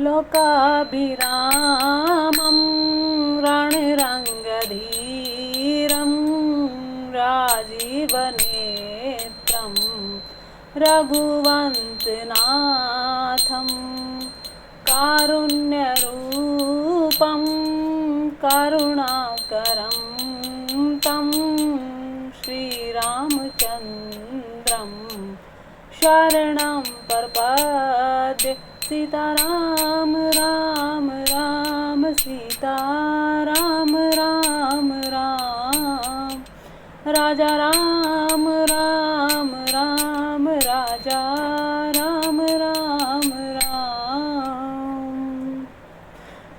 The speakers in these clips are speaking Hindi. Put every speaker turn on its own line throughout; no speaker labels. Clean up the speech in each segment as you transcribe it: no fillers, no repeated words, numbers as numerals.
लोकाभिरामं रणरङ्गधीरं राजीवनेत्रं रघुवंशनाथं कारुण्यरूपं करुणाकरं तं श्रीरामचन्द्रं शरणं प्रपद्ये। सीताराम राम राम सीताराम राम राम राजा राम राम राम राजा राम राम राम।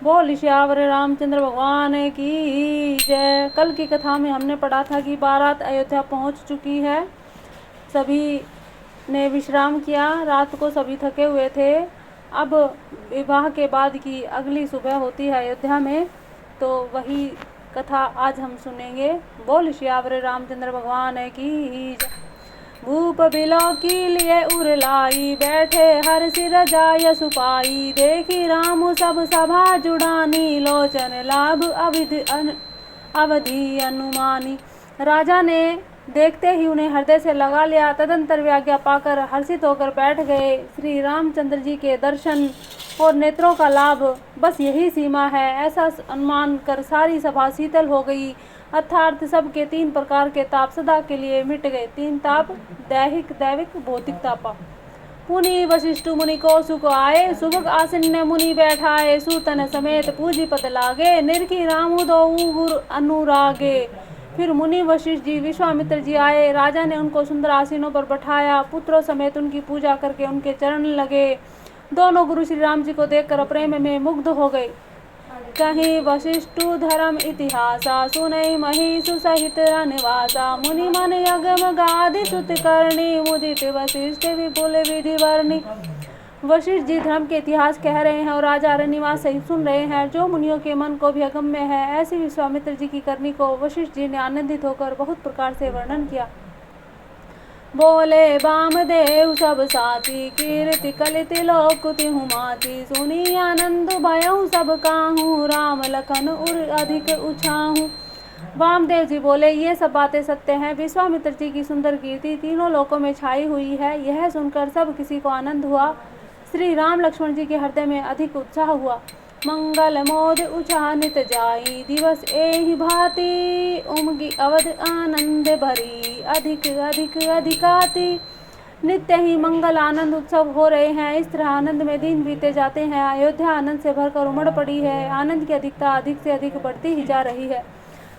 बोल श्यावर रामचंद्र भगवान की जय। कल की कथा में हमने पढ़ा था कि बारात अयोध्या पहुंच चुकी है। सभी ने विश्राम किया। रात को सभी थके हुए थे। अब विवाह के बाद की अगली सुबह होती है अयोध्या में, तो वही कथा आज हम सुनेंगे। बोल श्यावर रामचंद्र भगवान की जय। भूप बिलो की लिए उरलाई, बैठे हर सिर जाय सुपाई। देखी राम सब सभा जुड़ानी, लोचन लाभ अवधि अनुमानी। राजा ने देखते ही उन्हें हृदय से लगा लिया। तदंतर आज्ञा पाकर हर्षित होकर बैठ गए। श्री रामचंद्र जी के दर्शन और नेत्रों का लाभ, बस यही सीमा है, ऐसा अनुमान कर सारी सभा शीतल हो गई। अर्थात सबके 3 प्रकार के ताप सदा के लिए मिट गए। 3 ताप, दैहिक, दैविक, भौतिक तापा। पुनि वशिष्ठ मुनि को सुख आए, सुभग आसीन मुनि बैठाए। सूतन समेत पूजी पद लागे, निरखी रामु दो गुरु अनुरागे। फिर मुनि वशिष्ठ जी विश्वामित्र जी आए। राजा ने उनको सुंदर आसीनों पर बैठाया। पुत्रों समेत उनकी पूजा करके उनके चरण लगे। दोनों गुरु श्री राम जी को देखकर प्रेम में मुग्ध हो गए। कहीं वशिष्ठ धर्म इतिहासा, सुनई महिषु सहित रनवासा। मुनि मन यगम गादि सुत करणी, मुदित वशिष्ठ विपुल विधि वर्णी। वशिष्ठ जी धर्म के इतिहास कह रहे हैं और राजा रनिवास सहित सुन रहे हैं, जो मुनियों के मन को भी अगम्य है। ऐसी विश्वामित्र जी की करनी को वशिष्ठ जी ने आनंदित होकर बहुत प्रकार से वर्णन किया। बोले वामदेव सब साथी, कीर्ति कलित लोक तिहु माती। सुनी आनंद भयउ सब काहू, राम लखन उर अधिक उछाहू। वामदेव जी बोले, ये सब बातें सत्य हैं। विश्वामित्र जी की सुंदर कीर्ति तीनों लोकों में छाई हुई है। यह सुनकर सब किसी को आनंद हुआ। श्री राम लक्ष्मण जी के हृदय में अधिक उत्साह हुआ। मंगल मोद उछाह नित जाई, दिवस एहि भांति। उमगी अवध आनंद भरी, अधिक अधिक अधिकाति। नित्य ही मंगल आनंद उत्सव हो रहे हैं। इस तरह आनंद में दिन बीते जाते हैं। अयोध्या आनंद से भरकर उमड़ पड़ी है। आनंद की अधिकता अधिक से अधिक बढ़ती ही जा रही है।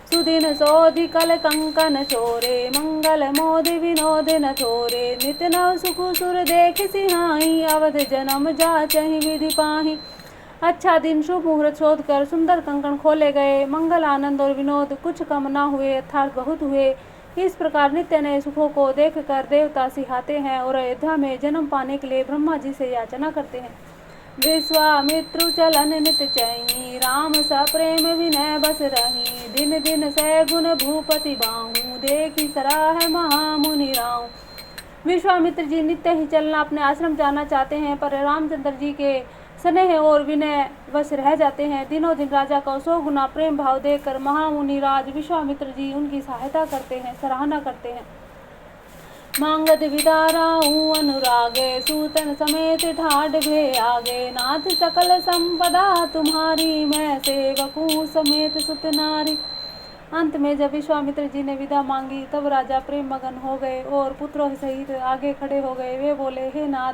सुदिन सोधि कल कंकन छोरे, मंगल मोद विनोद न थोरे। नित नव सुख सुर देख सिहाई, अवध जन्म जाचहि विधि पाहि। अच्छा दिन शुभ मुहूर्त शोध कर सुंदर कंकन खोले गए। मंगल आनंद और विनोद कुछ कम न हुए, अर्थात बहुत हुए। इस प्रकार नित्य नए सुखों को देख कर देवता सिहाते हैं और अयोध्या में जन्म पाने के लिए ब्रह्मा जी से याचना करते हैं। विश्वामित्रु चलन नित चही, राम सा प्रेम विनय बस रही। दिन दिन सैगुन भूपति बाहू, देखी सराह महामुनि राहू। विश्वामित्र जी नित्य ही चलना अपने आश्रम जाना चाहते हैं, पर रामचंद्र जी के स्नेह और विनय वश रह जाते हैं। दिनों दिन राजा का 100 गुना प्रेम भाव देखकर महामुनि राज विश्वामित्र जी उनकी सहायता करते हैं, सराहना करते हैं। मांगत विदाराऊ अनुरागे, सूतन समेत ठाड भे आगे। नाथ सकल संपदा तुम्हारी, मैं सेवकू समेत सुत नारी। अंत में जब विश्वामित्र जी ने विदा मांगी, तब राजा प्रेम मगन हो गए और पुत्रों सहित आगे खड़े हो गए। वे बोले, हे नाथ,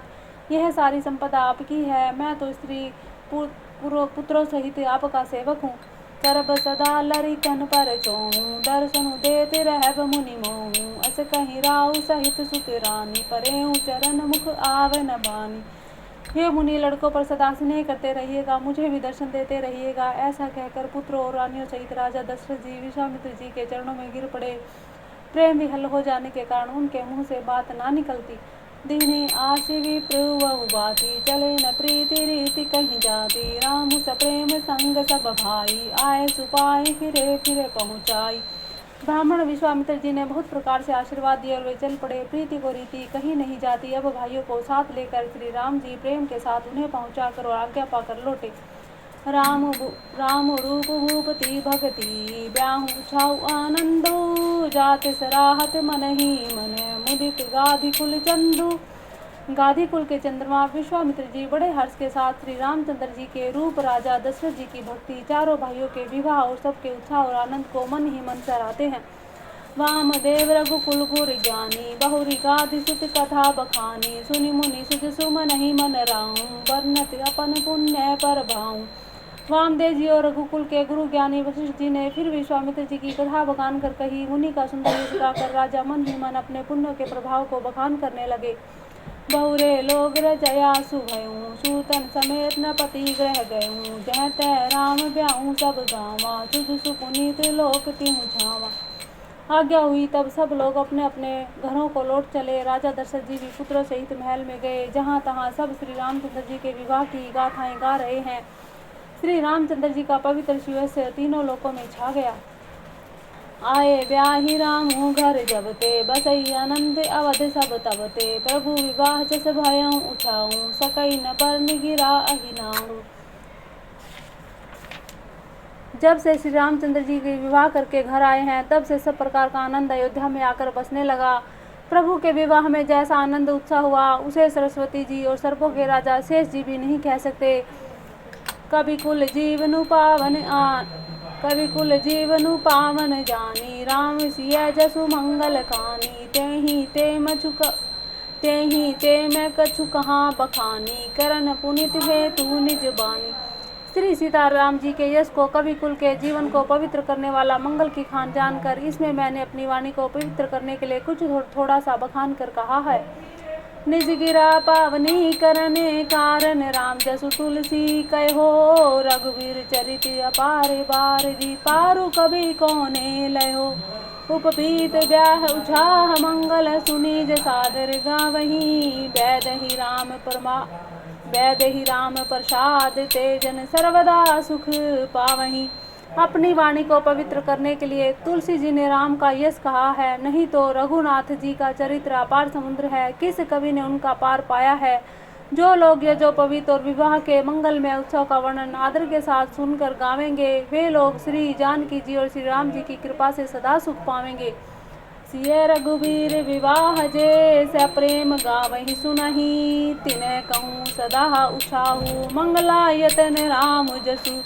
यह सारी संपदा आपकी है। मैं तो स्त्री पुत्रों सहित आपका सेवक हूँ। करब सदा लरिकन पर चोहूँ, दर्शन देते रहब मुनि मोहूँ। अस कहीं राउ सहित सुत रानी, परेऊ चरण मुख आवन बानी। हे मुनि, लड़कों पर सदा स्नेह करते रहिएगा, मुझे भी दर्शन देते रहिएगा। ऐसा कहकर पुत्रों और रानियों सहित राजा दशरथ जी विश्वामित्र जी के चरणों में गिर पड़े। प्रेम विहल हो जाने के कारण उनके मुंह से बात ना निकलती। दीनी आशिवी प्रभु बाती, चले न प्रीति रीति कहीं जाती। राम स प्रेम संग सब भाई, आए सुपाई फिरे फिरे पहुँचाई। ब्राह्मण विश्वामित्र जी ने बहुत प्रकार से आशीर्वाद दिए और वे चल पड़े। प्रीति को रीति कहीं नहीं जाती। अब भाइयों को साथ लेकर श्री राम जी प्रेम के साथ उन्हें पहुंचाकर और आज्ञा पाकर लौटे। राम रूप भूपति भगति ब्याहु छाऊ आनंदो जात सराहत मन ही मन मुदित गाधि कुल चंदु। गाधी कुल के चंद्रमा विश्वामित्र जी बड़े हर्ष के साथ श्री रामचंद्र जी के रूप, राजा दशरथ जी की भक्ति, चारों भाइयों के विवाह और सबके उत्साह और आनंद को मन ही मन सराहते हैं। वामदेव रघुकुल गुर ज्ञानी बहुरी गाधि सुत कथा बखानी सुनि मुनि सुज सुमन ही मन राऊं वर्णत अपन पुण्य पर भाऊं। वामदेव जी और रघुकुल के गुरु ज्ञानी वशिष्ठ जी ने फिर विश्वामित्र जी की कथा बखान कर कही। मुनि का सुंदर यश गाकर राजा मन ही मन अपने पुण्य के प्रभाव को बखान करने लगे। बहुरे लोग रजया सुभयूं सूतन समेत न पति ग्रह गयूं जह तह राम ब्याहूं सब गावा सुध सुपुनीत लोक तिहु छावा। आज्ञा हुई तब सब लोग अपने अपने घरों को लौट चले। राजा दशरथ जी भी पुत्रों सहित महल में गए। जहाँ तहाँ सब श्री रामचंद्र जी के विवाह की गाथाएं गा रहे हैं। श्री रामचंद्र जी का पवित्र शिवस्य तीनों लोकों में छा गया। आए ब्याही रामू घर जबते बसई आनंद अवध सब तबते प्रभु विवाह जस भयऊं उठाऊं सकई न बरन गिरा अहिनाऊं। जब से श्री रामचंद्र जी के विवाह करके घर आए हैं तब से सब प्रकार का आनंद अयोध्या में आकर बसने लगा। प्रभु के विवाह में जैसा आनंद उत्साह हुआ उसे सरस्वती जी और सर्पों के राजा शेष जी भी नहीं कह सकते। कवि कुल जीवनु पावन जानी राम सिया जसु मंगल खानी तेहि मैं कछु कहाँ बखानी करन पुनित हेतु निज बानी। श्री सीताराम जी के यश को, कवि कुल के जीवन को पवित्र करने वाला मंगल की खान जानकर इसमें मैंने अपनी वाणी को पवित्र करने के लिए कुछ थोड़ा सा बखान कर कहा है। निज गिरा पावनी करने कारण राम जसु तुलसी कहो रघुवीर चरित अपार बार दी पारु कभी कोने लयो उपपीत ब्याह उछाह मंगल सुनिज सादर गावही वैद ही राम प्रसाद तेजन सर्वदा सुख पावही। अपनी वाणी को पवित्र करने के लिए तुलसी जी ने राम का यश कहा है, नहीं तो रघुनाथ जी का चरित्र अपार समुद्र है, किस कवि ने उनका पार पाया है। जो लोग यज्ञोपवीत और विवाह के मंगल में उत्सव का वर्णन आदर के साथ सुनकर गावेंगे वे लोग श्री जानकी जी और श्री राम जी की कृपा से सदा सुख पावेंगे। सिय रघुवीर विवाह जे प्रेम गावहि सुनहि तिने कहूँ सदा उछाहू मंगलायतन राम जसु।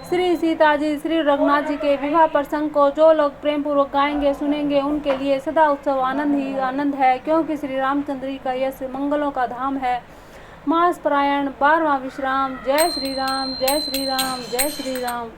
श्री सीता जी श्री रघुनाथ जी के विवाह प्रसंग को जो लोग प्रेम पूर्वक गाएंगे सुनेंगे उनके लिए सदा उत्सव आनंद ही आनंद है, क्योंकि श्री रामचंद्र जी का यश मंगलों का धाम है। मास परायण 12वां विश्राम। जय श्री राम जय श्री राम जय श्री राम।